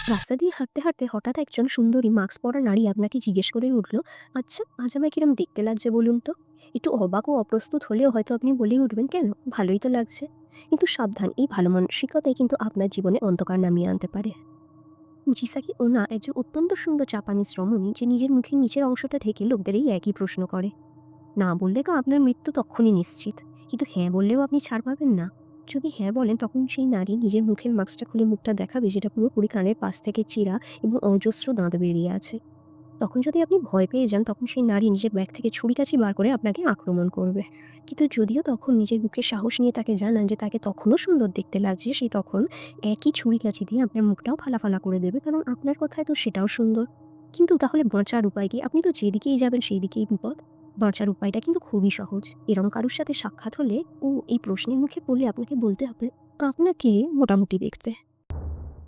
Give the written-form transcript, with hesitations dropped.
রাস্তা দিয়ে হাঁটতে হাঁটতে হঠাৎ একজন সুন্দরী মাস্ক পরা নারী আপনাকে জিজ্ঞেস করে উঠল, আচ্ছা আজ আমায় কিরম দেখতে লাগছে বলুন তো। একটু অবাক ও অপ্রস্তুত হলেও হয়তো আপনি বলে উঠবেন, কেন, ভালোই তো লাগছে। কিন্তু সাবধান, এই ভালো মানসিকতাই কিন্তু আপনার জীবনে অন্ধকার নামিয়ে আনতে পারে। উচিসাকি ওনা একজন অত্যন্ত সুন্দর জাপানিজ রমণী, যে নিজের মুখের নিচের অংশটা থেকে লোকদের এই একই প্রশ্ন করে। না বললে তো আপনার মৃত্যু তখনই নিশ্চিত, কিন্তু হ্যাঁ বললেও আপনি ছাড় পাবেন না। যদি হ্যাঁ বলেন, তখন সেই নারী নিজের মুখের মাস্কটা খুলে মুখটা দেখাবে, যেটা পুরোপুরি কানের পাশ থেকে চিরা এবং অজস্র দাঁত বেরিয়ে আছে। তখন যদি আপনি ভয় পেয়ে যান, তখন সেই নারী নিজের ব্যাগ থেকে ছুরি-কাঁচি বার করে আপনাকে আক্রমণ করবে। কিন্তু যদিও তখন নিজের বুকে সাহস নিয়ে তাকে জানান যে তাকে তখনও সুন্দর দেখতে লাগছে, সে তখন একই ছুরি-কাঁচি দিয়ে আপনার মুখটাও ফালা করে দেবে, কারণ আপনার কথায় তো সেটাও সুন্দর। কিন্তু তাহলে বাঁচার উপায় কি? আপনি তো যেদিকেই যাবেন সেই দিকেই বিপদ। বাঁচার উপায়টা কিন্তু খুবই সহজ। এরকম কারোর সাথে সাক্ষাৎ হলে ও এই প্রশ্নের মুখে পড়লে আপনাকে বলতে হবে, আপনাকে মোটামুটি দেখতে।